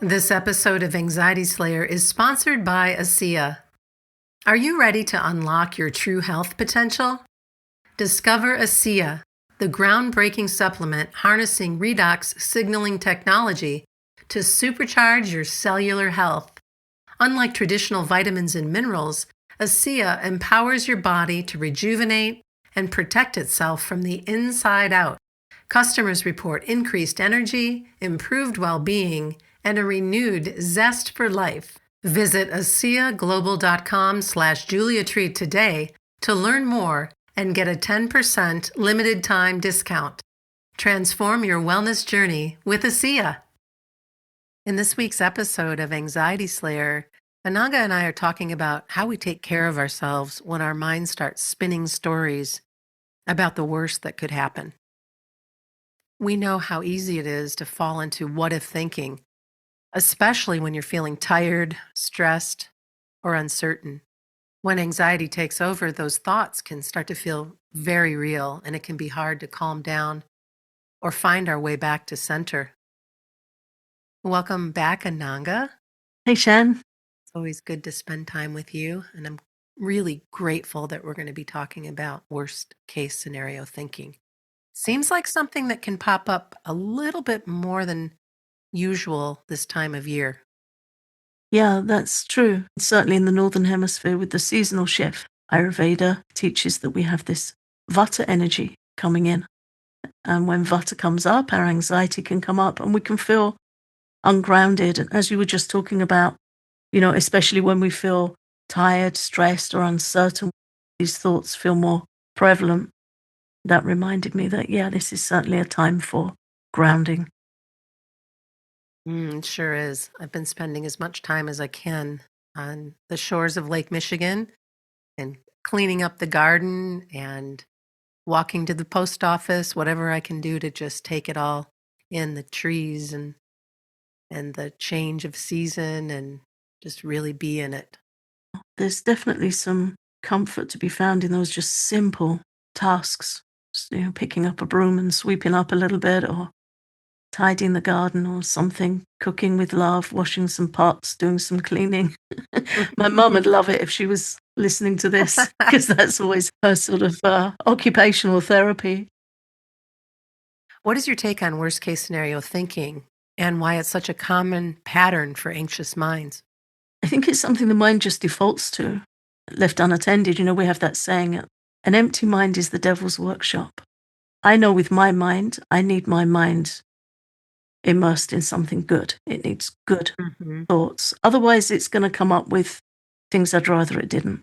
This episode of Anxiety Slayer is sponsored by ASEA. Are you ready to unlock your true health potential? Discover ASEA, the groundbreaking supplement harnessing redox signaling technology to supercharge your cellular health. Unlike traditional vitamins and minerals, ASEA empowers your body to rejuvenate and protect itself from the inside out. Customers report increased energy, improved well-being, and a renewed zest for life. Visit ASEAGlobal.com/JuliaTreat today to learn more and get a 10% limited time discount. Transform your wellness journey with ASEA. In this week's episode of Anxiety Slayer, Ananga and I are talking about how we take care of ourselves when our minds start spinning stories about the worst that could happen. We know how easy it is to fall into what-if thinking, especially when you're feeling tired, stressed, or uncertain. When anxiety takes over, those thoughts can start to feel very real, and it can be hard to calm down or find our way back to center. Welcome back, Ananga. Hey, Shan. It's always good to spend time with you, and I'm really grateful that we're going to be talking about worst case scenario thinking. Seems like something that can pop up a little bit more than usual this time of year. Yeah, that's true. Certainly in the Northern Hemisphere with the seasonal shift, Ayurveda teaches that we have this Vata energy coming in. And when Vata comes up, our anxiety can come up and we can feel ungrounded. And as you were just talking about, especially when we feel tired, stressed, or uncertain, these thoughts feel more prevalent. That reminded me that, this is certainly a time for grounding. It sure is. I've been spending as much time as I can on the shores of Lake Michigan and cleaning up the garden and walking to the post office, whatever I can do to just take it all in, the trees and the change of season, and just really be in it. There's definitely some comfort to be found in those just simple tasks. Just, picking up a broom and sweeping up a little bit, or tidying the garden or something, cooking with love, washing some pots, doing some cleaning. My mum would love it if she was listening to this, because that's always her sort of occupational therapy. What is your take on worst case scenario thinking and why it's such a common pattern for anxious minds? I think it's something the mind just defaults to, left unattended. We have that saying, an empty mind is the devil's workshop. I know with my mind, I need my mind immersed in something good. It needs good thoughts. Otherwise, it's going to come up with things I'd rather it didn't.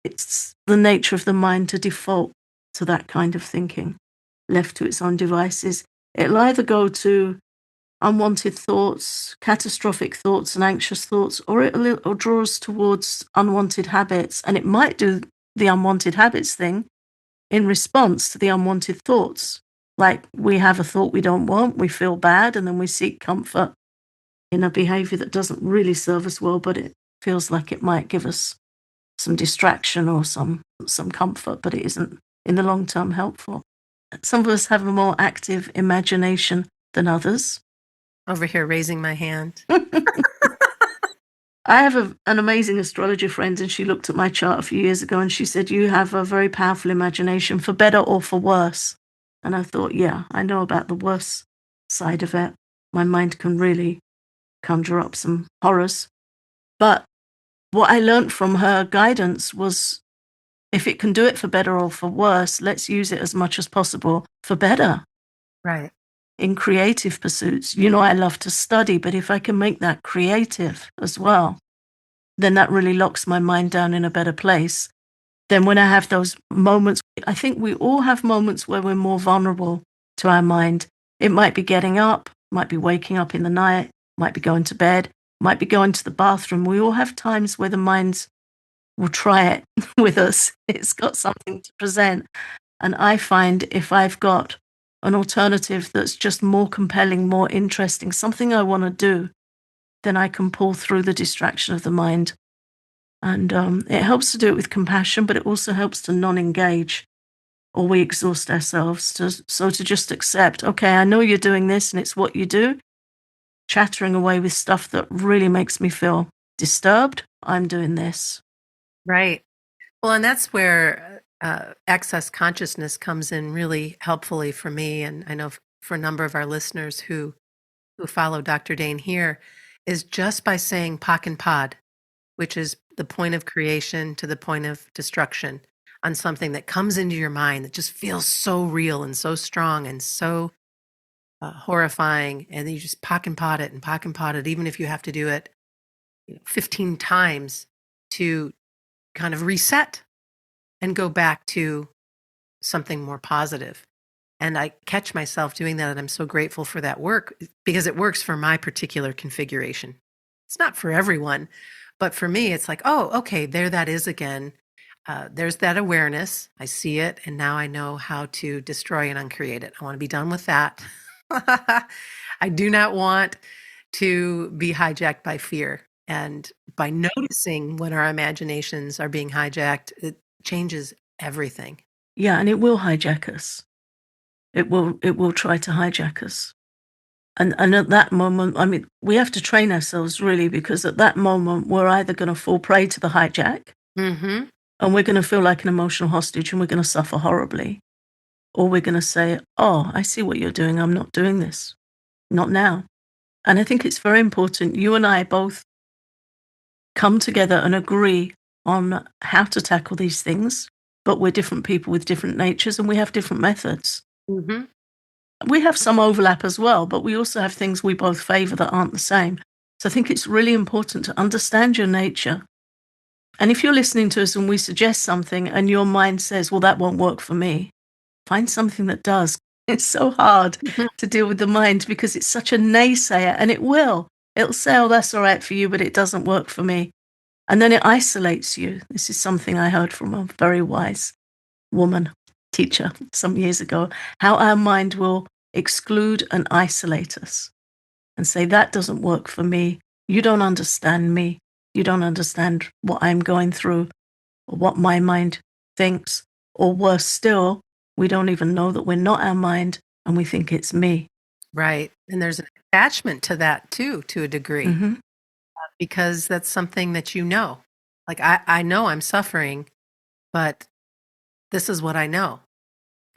It's the nature of the mind to default to that kind of thinking. Left to its own devices, it'll either go to unwanted thoughts, catastrophic thoughts, and anxious thoughts, or it'll draw us towards unwanted habits. And it might do the unwanted habits thing in response to the unwanted thoughts. Like, we have a thought we don't want, we feel bad, and then we seek comfort in a behavior that doesn't really serve us well, but it feels like it might give us some distraction or some comfort, but it isn't in the long term helpful. Some of us have a more active imagination than others. Over here raising my hand. I have an amazing astrologer friend, and she looked at my chart a few years ago and she said, you have a very powerful imagination, for better or for worse. And I thought, yeah, I know about the worst side of it. My mind can really conjure up some horrors. But what I learned from her guidance was, if it can do it for better or for worse, let's use it as much as possible for better. Right. In creative pursuits, I love to study, but if I can make that creative as well, then that really locks my mind down in a better place. Then when I have those moments, I think we all have moments where we're more vulnerable to our mind. It might be getting up, might be waking up in the night, might be going to bed, might be going to the bathroom. We all have times where the mind will try it with us. It's got something to present. And I find if I've got an alternative that's just more compelling, more interesting, something I want to do, then I can pull through the distraction of the mind. And it helps to do it with compassion, but it also helps to non-engage, or we exhaust ourselves. So to just accept, okay, I know you're doing this and it's what you do, chattering away with stuff that really makes me feel disturbed, I'm doing this. Right. Well, and that's where access consciousness comes in really helpfully for me. And I know for a number of our listeners who follow Dr. Dane here, is just by saying Pak and Pod, which is the point of creation to the point of destruction, on something that comes into your mind that just feels so real and so strong and so horrifying. And then you just Pak and Pod it and Pak and Pod it, even if you have to do it 15 times to kind of reset and go back to something more positive. And I catch myself doing that, and I'm so grateful for that work because it works for my particular configuration. It's not for everyone, but for me, it's like, oh, okay, there that is again. There's that awareness. I see it, and now I know how to destroy and uncreate it. I want to be done with that. I do not want to be hijacked by fear. And by noticing when our imaginations are being hijacked, it changes everything. Yeah, and it will hijack us. It will try to hijack us. And at that moment, I mean, we have to train ourselves really, because at that moment, we're either going to fall prey to the hijack Mm-hmm. and we're going to feel like an emotional hostage and we're going to suffer horribly. Or we're going to say, oh, I see what you're doing. I'm not doing this. Not now. And I think it's very important. You and I both come together and agree on how to tackle these things, but we're different people with different natures and we have different methods. Mm-hmm. We have some overlap as well, but we also have things we both favor that aren't the same. So I think it's really important to understand your nature. And if you're listening to us and we suggest something and your mind says, well, that won't work for me, find something that does. It's so hard to deal with the mind because it's such a naysayer, and it will. It'll say, oh, that's all right for you, but it doesn't work for me. And then it isolates you. This is something I heard from a very wise woman teacher some years ago, how our mind will exclude and isolate us and say, that doesn't work for me. You don't understand me. You don't understand what I'm going through or what my mind thinks. Or worse still, we don't even know that we're not our mind and we think it's me. Right. And there's an attachment to that too, to a degree, Mm-hmm. because that's something that you know. Like I know I'm suffering, but this is what I know.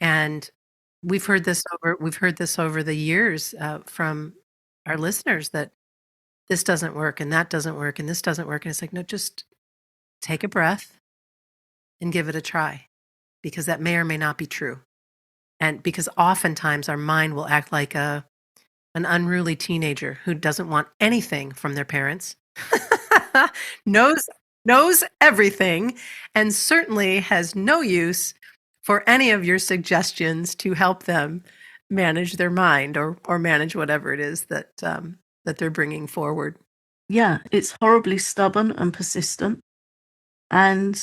And we've heard this over the years from our listeners that this doesn't work and that doesn't work and this doesn't work. And it's like, no, just take a breath and give it a try, because that may or may not be true. And because oftentimes our mind will act like an unruly teenager who doesn't want anything from their parents, knows everything, and certainly has no use for any of your suggestions to help them manage their mind or manage whatever it is that they're bringing forward. Yeah, it's horribly stubborn and persistent, and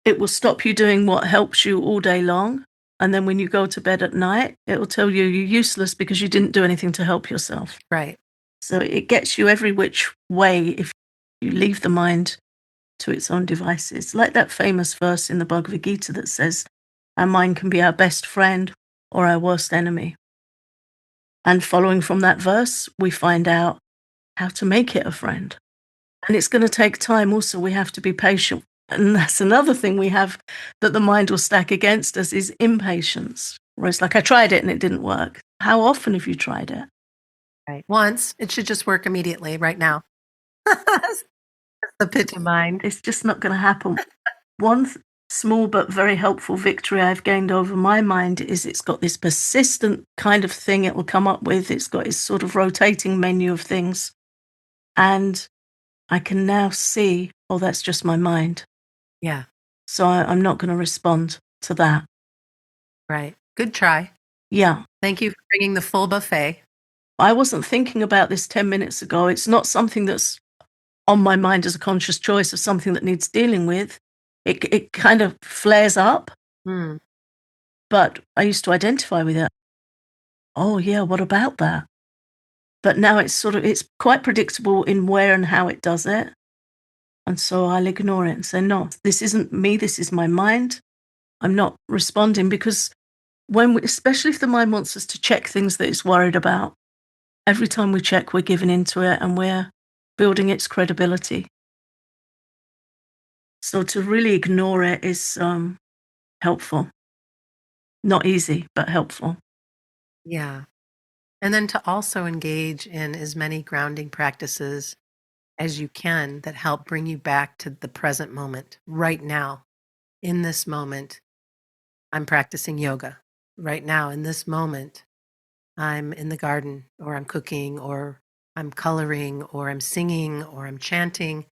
it will stop you doing what helps you all day long. And then when you go to bed at night, it will tell you you're useless because you didn't do anything to help yourself. Right. So it gets you every which way if you leave the mind to its own devices. Like that famous verse in the Bhagavad Gita that says, our mind can be our best friend or our worst enemy. And following from that verse, we find out how to make it a friend. And it's going to take time. Also, we have to be patient. And that's another thing we have that the mind will stack against us is impatience. Where it's like, I tried it and it didn't work. How often have you tried it? Right. Once. It should just work immediately, right now. That's the pitch of mind. It's just not going to happen. One small but very helpful victory I've gained over my mind is it's got this persistent kind of thing it will come up with. It's got its sort of rotating menu of things. And I can now see, oh, that's just my mind. Yeah. So I'm not going to respond to that. Right. Good try. Yeah. Thank you for bringing the full buffet. I wasn't thinking about this 10 minutes ago. It's not something that's on my mind as a conscious choice of something that needs dealing with. It kind of flares up, but I used to identify with it. Oh yeah, what about that? But now it's quite predictable in where and how it does it. And so I'll ignore it and say, no, this isn't me. This is my mind. I'm not responding, because especially if the mind wants us to check things that it's worried about, Every time we check, we're giving into it and we're building its credibility. So to really ignore it is helpful. Not easy, but helpful. Yeah. And then to also engage in as many grounding practices as you can that help bring you back to the present moment right now. In this moment, I'm practicing yoga. Right now, in this moment, I'm in the garden, or I'm cooking, or I'm coloring, or I'm singing, or I'm chanting,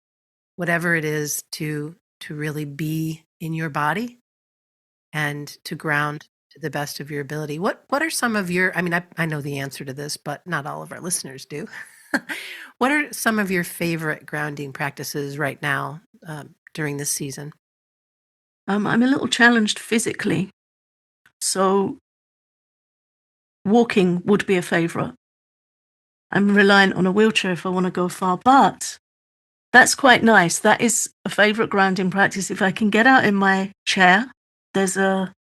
whatever it is to really be in your body and to ground to the best of your ability. What are some of your, I mean, I know the answer to this, but not all of our listeners do. What are some of your favorite grounding practices right now during this season? I'm a little challenged physically, so walking would be a favorite. I'm reliant on a wheelchair if I want to go far, but that's quite nice. That is a favorite grounding practice. If I can get out in my chair, there's a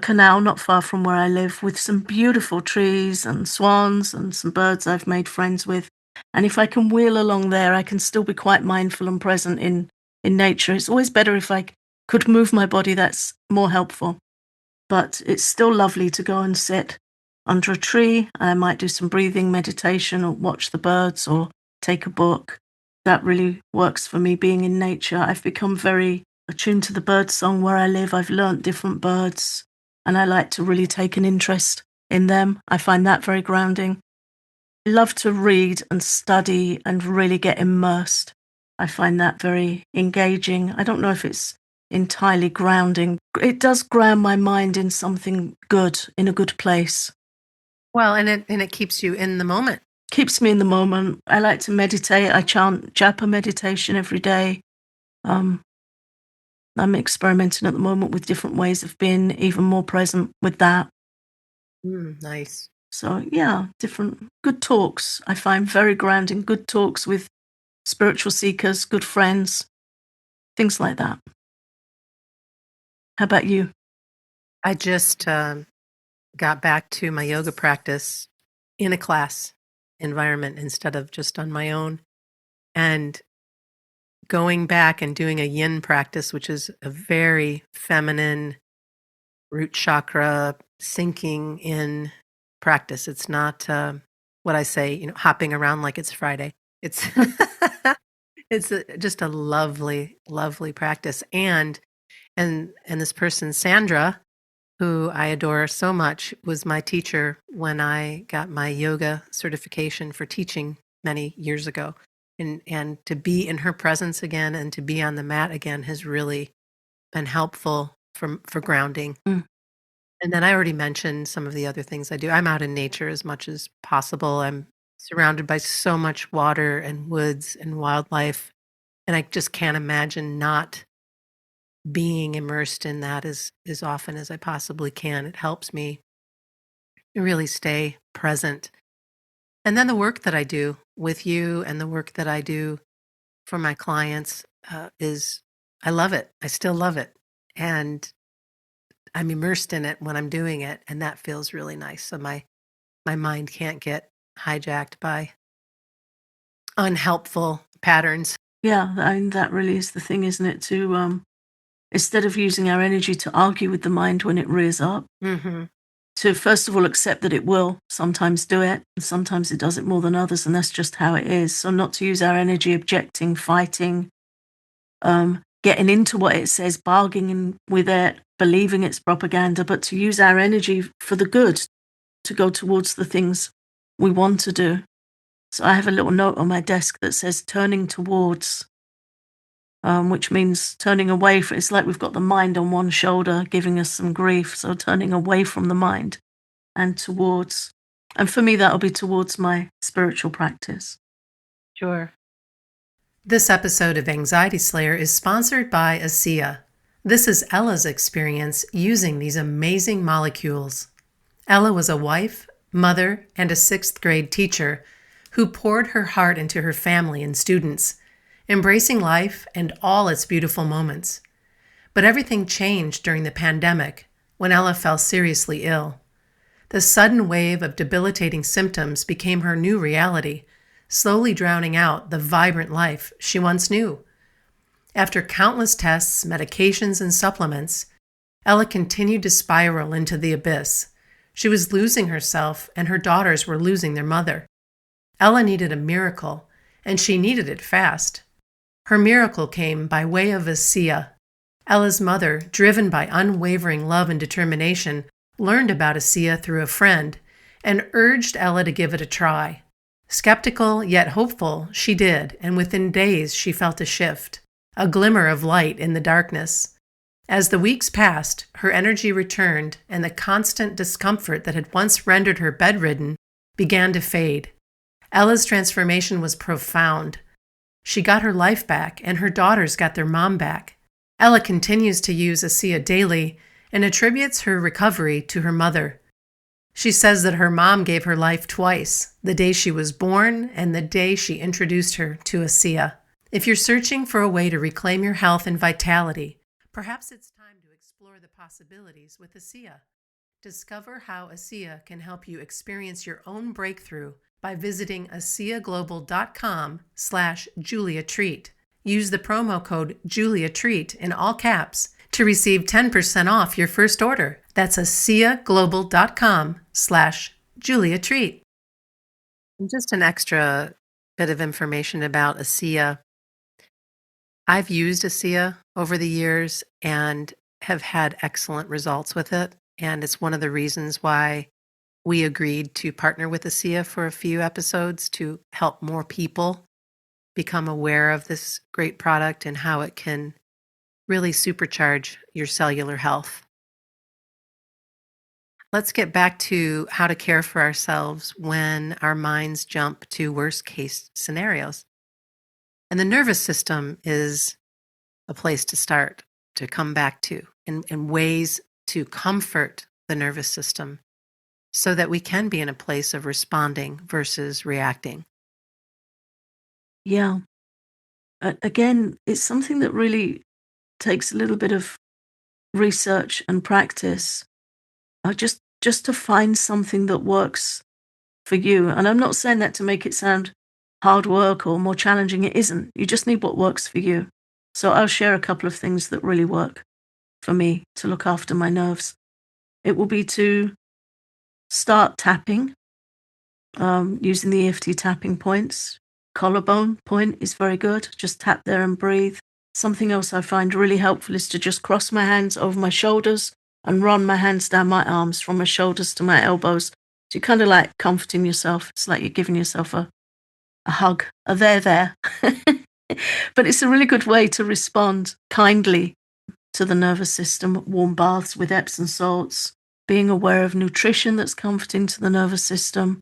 canal not far from where I live with some beautiful trees and swans and some birds I've made friends with. And if I can wheel along there, I can still be quite mindful and present in nature. It's always better if I could move my body, that's more helpful. But it's still lovely to go and sit under a tree. I might do some breathing meditation or watch the birds or take a book. That really works for me, being in nature. I've become very attuned to the bird song where I live. I've learnt different birds and I like to really take an interest in them. I find that very grounding. I love to read and study and really get immersed. I find that very engaging. I don't know if it's entirely grounding. It does ground my mind in something good, in a good place. Well, and it keeps you in the moment. Keeps me in the moment. I like to meditate. I chant japa meditation every day. I'm experimenting at the moment with different ways of being even more present with that. Nice. So yeah, different good talks. I find very grounding. Good talks with spiritual seekers, good friends, things like that. How about you? I just got back to my yoga practice in a class environment instead of just on my own. And going back and doing a yin practice, which is a very feminine root chakra sinking in practice. It's not what I say, hopping around like it's Friday. It's just a lovely, lovely practice. And this person, Sandra, who I adore so much, was my teacher when I got my yoga certification for teaching many years ago. And to be in her presence again and to be on the mat again has really been helpful for grounding. Mm. And then I already mentioned some of the other things I do. I'm out in nature as much as possible. I'm surrounded by so much water and woods and wildlife, and I just can't imagine not being immersed in that as often as I possibly can. It helps me really stay present. And then the work that I do with you and the work that I do for my clients is, I love it. I still love it. And I'm immersed in it when I'm doing it, and that feels really nice. So my mind can't get hijacked by unhelpful patterns. Yeah, I mean, that really is the thing, isn't it? To instead of using our energy to argue with the mind when it rears up, Mm-hmm. to first of all accept that it will sometimes do it, and sometimes it does it more than others, and that's just how it is. So not to use our energy objecting, fighting, getting into what it says, bargaining with it, believing it's propaganda, but to use our energy for the good, to go towards the things we want to do. So I have a little note on my desk that says turning towards, which means turning away from, it's like we've got the mind on one shoulder giving us some grief. So turning away from the mind and towards, and for me, that'll be towards my spiritual practice. Sure. This episode of Anxiety Slayer is sponsored by ASEA. This is Ella's experience using these amazing molecules. Ella was a wife, mother, and a 6th grade teacher who poured her heart into her family and students, embracing life and all its beautiful moments. But everything changed during the pandemic when Ella fell seriously ill. The sudden wave of debilitating symptoms became her new reality, slowly drowning out the vibrant life she once knew. After countless tests, medications, and supplements, Ella continued to spiral into the abyss. She was losing herself, and her daughters were losing their mother. Ella needed a miracle, and she needed it fast. Her miracle came by way of ASEA. Ella's mother, driven by unwavering love and determination, learned about ASEA through a friend and urged Ella to give it a try. Skeptical yet hopeful, she did, and within days she felt a shift, a glimmer of light in the darkness. As the weeks passed, her energy returned, and the constant discomfort that had once rendered her bedridden began to fade. Ella's transformation was profound. She got her life back, and her daughters got their mom back. Ella continues to use ASEA daily and attributes her recovery to her mother. She says that her mom gave her life twice, the day she was born and the day she introduced her to ASEA. If you're searching for a way to reclaim your health and vitality, perhaps it's time to explore the possibilities with ASEA. Discover how ASEA can help you experience your own breakthrough by visiting ASEAGlobal.com/JuliaTreat. Use the promo code JuliaTreat in all caps to receive 10% off your first order. That's ASEAGlobal.com/JuliaTreat. And just an extra bit of information about ASEA. I've used ASEA over the years and have had excellent results with it. And it's one of the reasons why we agreed to partner with ASEA for a few episodes to help more people become aware of this great product and how it can really supercharge your cellular health. Let's get back to how to care for ourselves when our minds jump to worst case scenarios. And the nervous system is a place to start, to come back to, and ways to comfort the nervous system so that we can be in a place of responding versus reacting. Yeah. Again, it's something that really takes a little bit of research and practice, just to find something that works for you. And I'm not saying that to make it sound hard work or more challenging. It isn't. You just need what works for you. So I'll share a couple of things that really work for me to look after my nerves. It will be to start tapping, using the EFT tapping points. Collarbone point is very good. Just tap there and breathe. Something else I find really helpful is to just cross my hands over my shoulders and run my hands down my arms from my shoulders to my elbows. So you're kind of like comforting yourself. It's like you're giving yourself a hug, a there. But it's a really good way to respond kindly to the nervous system. Warm baths with Epsom salts, being aware of nutrition that's comforting to the nervous system,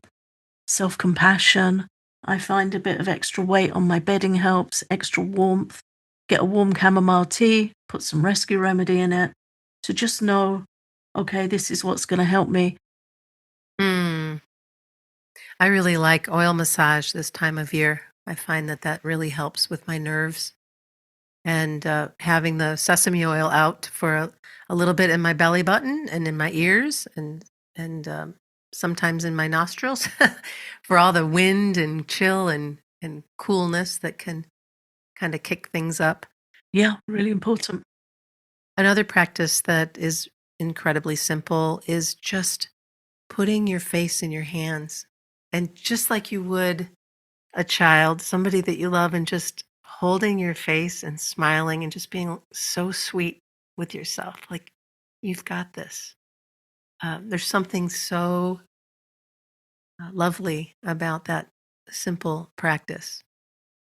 self-compassion. I find a bit of extra weight on my bedding helps, extra warmth. Get a warm chamomile tea, put some rescue remedy in it to just know, okay, this is what's going to help me. I really like oil massage this time of year. I find that really helps with my nerves. And having the sesame oil out for a little bit in my belly button and in my ears and sometimes in my nostrils for all the wind and chill and coolness that can kind of kick things up. Yeah, really important. Another practice that is incredibly simple is just putting your face in your hands. And just like you would a child, somebody that you love, and just holding your face and smiling and just being so sweet with yourself. Like, you've got this. There's something so lovely about that simple practice.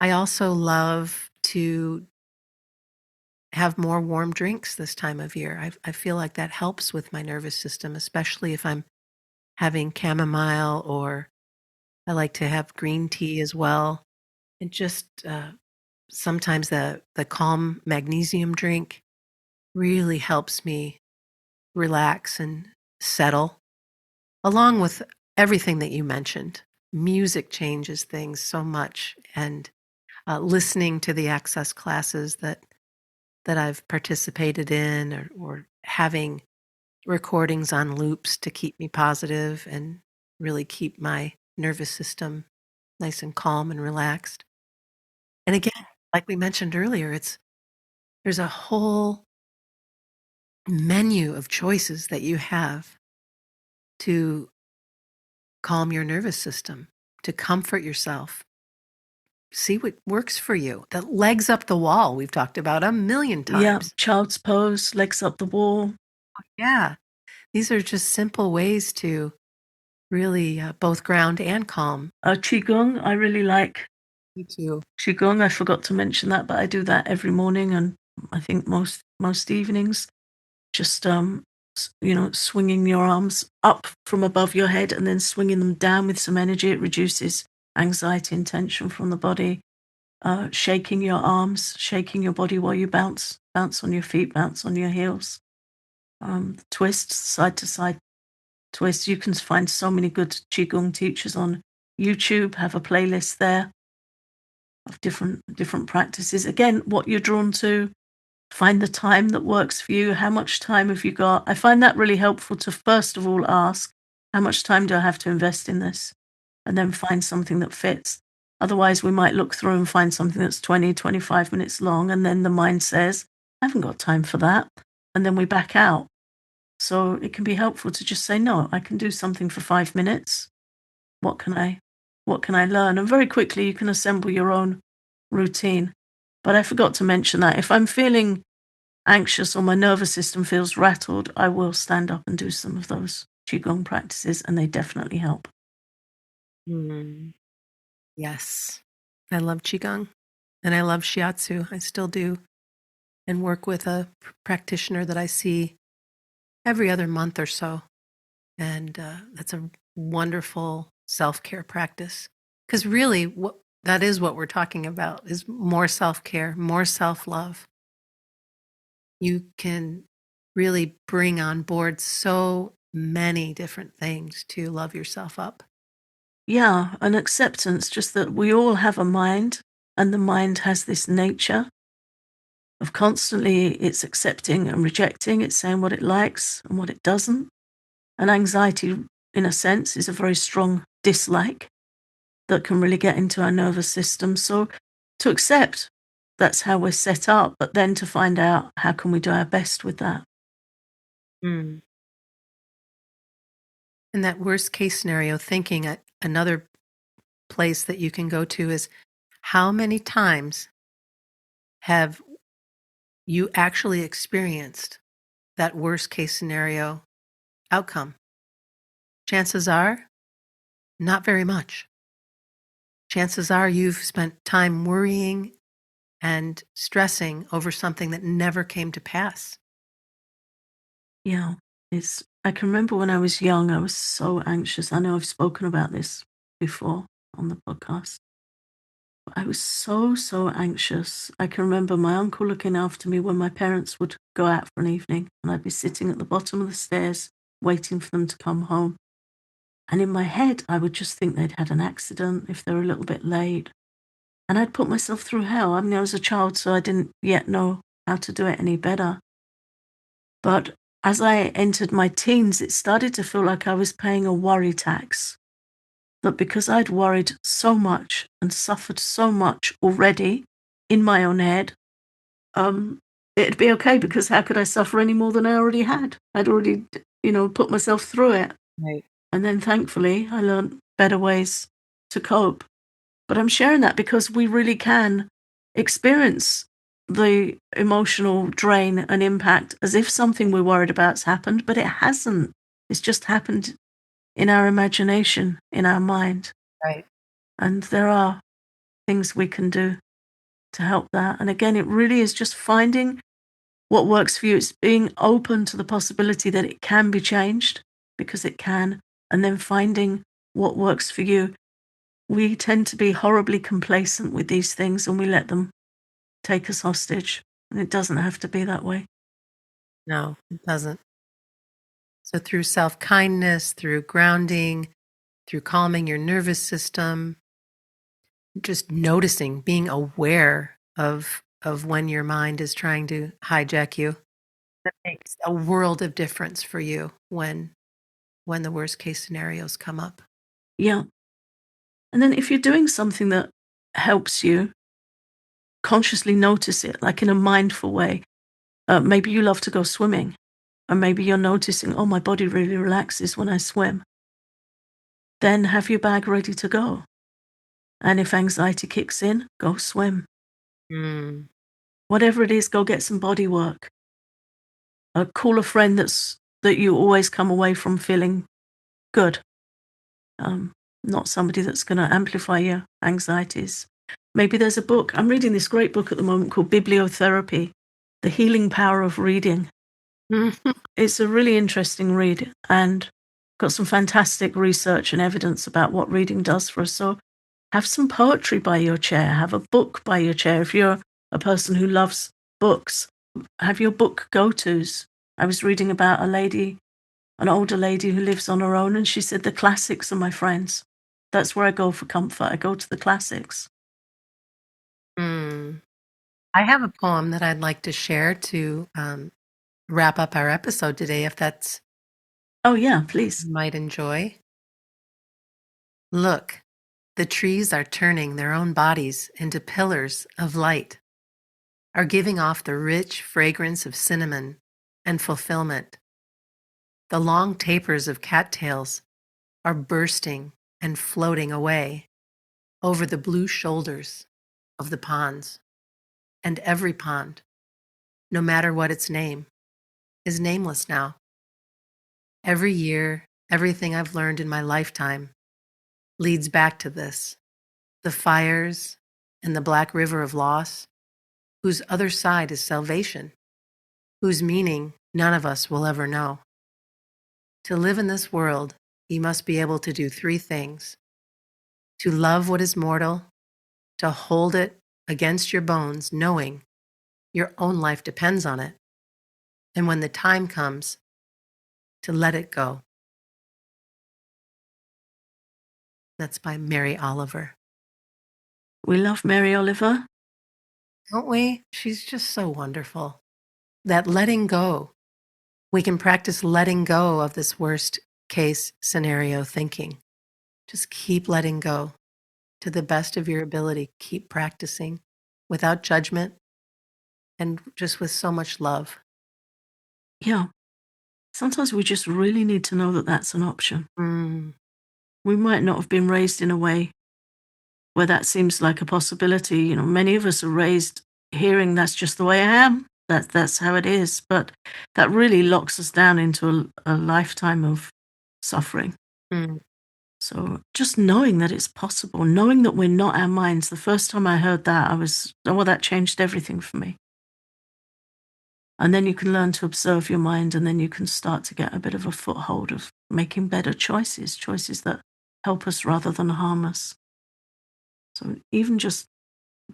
I also love to have more warm drinks this time of year. I feel like that helps with my nervous system, especially if I'm having chamomile, or I like to have green tea as well. And just sometimes the calm magnesium drink really helps me relax and settle, along with everything that you mentioned. Music changes things so much, and listening to the access classes that I've participated in, or having recordings on loops to keep me positive and really keep my nervous system nice and calm and relaxed. And again, like we mentioned earlier, there's a whole menu of choices that you have to calm your nervous system, to comfort yourself. See what works for you. The legs up the wall we've talked about a million Yeah, times. child's pose, legs up the wall. Yeah. These are just simple ways to really both ground and calm. Qigong, I really like Me too. Qigong. I forgot to mention that, but I do that every morning and I think most evenings. Just swinging your arms up from above your head and then swinging them down with some energy. It reduces anxiety and tension from the body. Shaking your arms, shaking your body while you bounce on your feet, bounce on your heels. Twists, side to side twists. You can find so many good Qigong teachers on YouTube, have a playlist there of different practices. Again, what you're drawn to, find the time that works for you. How much time have you got? I find that really helpful to first of all ask, how much time do I have to invest in this? And then find something that fits. Otherwise, we might look through and find something that's 20, 25 minutes long, and then the mind says, I haven't got time for that. And then we back out. So it can be helpful to just say, no, I can do something for 5 minutes. What can I learn? And very quickly you can assemble your own routine. But I forgot to mention that if I'm feeling anxious or my nervous system feels rattled, I will stand up and do some of those Qigong practices, and they definitely help. Mm. Yes. I love Qigong and I love Shiatsu. I still do. And work with a practitioner that I see every other month or so. And that's a wonderful self-care practice. Because really, that is what we're talking about, is more self-care, more self-love. You can really bring on board so many different things to love yourself up. Yeah, an acceptance, just that we all have a mind, and the mind has this nature of constantly it's accepting and rejecting, it's saying what it likes and what it doesn't. And anxiety, in a sense, is a very strong dislike that can really get into our nervous system. So to accept that's how we're set up, but then to find out how can we do our best with that. Mm. In that worst case scenario, thinking another place that you can go to is, how many times have you actually experienced that worst case scenario outcome? Chances are, not very much. Chances are you've spent time worrying and stressing over something that never came to pass. Yeah, I can remember when I was young, I was so anxious. I know I've spoken about this before on the podcast. I was so anxious. I can remember my uncle looking after me when my parents would go out for an evening, and I'd be sitting at the bottom of the stairs waiting for them to come home. And in my head, I would just think they'd had an accident if they were a little bit late. And I'd put myself through hell. I mean, I was a child, so I didn't yet know how to do it any better. But as I entered my teens, it started to feel like I was paying a worry tax. That because I'd worried so much and suffered so much already in my own head, it'd be okay, because how could I suffer any more than I already had? I'd already, put myself through it. Right. And then thankfully, I learned better ways to cope. But I'm sharing that because we really can experience the emotional drain and impact as if something we're worried about's happened, but it hasn't. It's just happened in our imagination, in our mind. Right. And there are things we can do to help that. And again, it really is just finding what works for you. It's being open to the possibility that it can be changed, because it can, and then finding what works for you. We tend to be horribly complacent with these things and we let them take us hostage. And it doesn't have to be that way. No, it doesn't. So through self-kindness, through grounding, through calming your nervous system, just noticing, being aware of when your mind is trying to hijack you, That makes a world of difference for you when the worst case scenarios come up. Yeah. And then if you're doing something that helps you, consciously notice it, like in a mindful way. Maybe you love to go swimming, or maybe you're noticing, oh, my body really relaxes when I swim. Then have your bag ready to go. And if anxiety kicks in, go swim. Mm. Whatever it is, go get some body work. Call a friend that you always come away from feeling good. Not somebody that's going to amplify your anxieties. Maybe there's a book. I'm reading this great book at the moment called Bibliotherapy, The Healing Power of Reading. It's a really interesting read and got some fantastic research and evidence about what reading does for us. So have some poetry by your chair, have a book by your chair. If you're a person who loves books, have your book go-tos. I was reading about an older lady who lives on her own, and she said, the classics are my friends. That's where I go for comfort. I go to the classics. Mm. I have a poem that I'd like to share to wrap up our episode today, if that's Oh, yeah, please. you might enjoy. Look, the trees are turning their own bodies into pillars of light, are giving off the rich fragrance of cinnamon and fulfillment. The long tapers of cattails are bursting and floating away over the blue shoulders of the ponds. And every pond, no matter what its name, is nameless now. Every year, everything I've learned in my lifetime leads back to this. The fires and the black river of loss, whose other side is salvation, whose meaning none of us will ever know. To live in this world, you must be able to do three things: to love what is mortal, to hold it against your bones, knowing your own life depends on it, and when the time comes, to let it go. That's by Mary Oliver. We love Mary Oliver. Don't we? She's just so wonderful. That letting go. We can practice letting go of this worst case scenario thinking. Just keep letting go to the best of your ability. Keep practicing without judgment and just with so much love. Yeah. Sometimes we just really need to know that that's an option. Mm. We might not have been raised in a way where that seems like a possibility. You know, many of us are raised hearing that's just the way I am. That's how it is. But that really locks us down into a lifetime of suffering. Mm. So just knowing that it's possible, knowing that we're not our minds. The first time I heard that, that changed everything for me. And then you can learn to observe your mind, and then you can start to get a bit of a foothold of making better choices that help us rather than harm us. So even just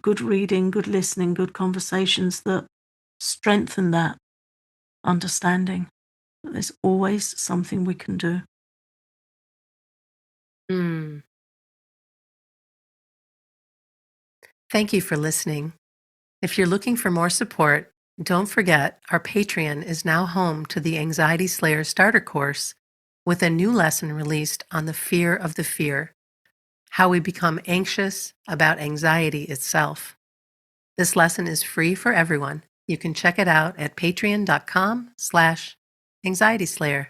good reading, good listening, good conversations that strengthen that understanding that there's always something we can do. Mm. Thank you for listening. If you're looking for more support, don't forget our Patreon is now home to the Anxiety Slayer Starter Course with a new lesson released on the fear of the fear, how we become anxious about anxiety itself. This lesson is free for everyone. You can check it out at patreon.com/anxietyslayer.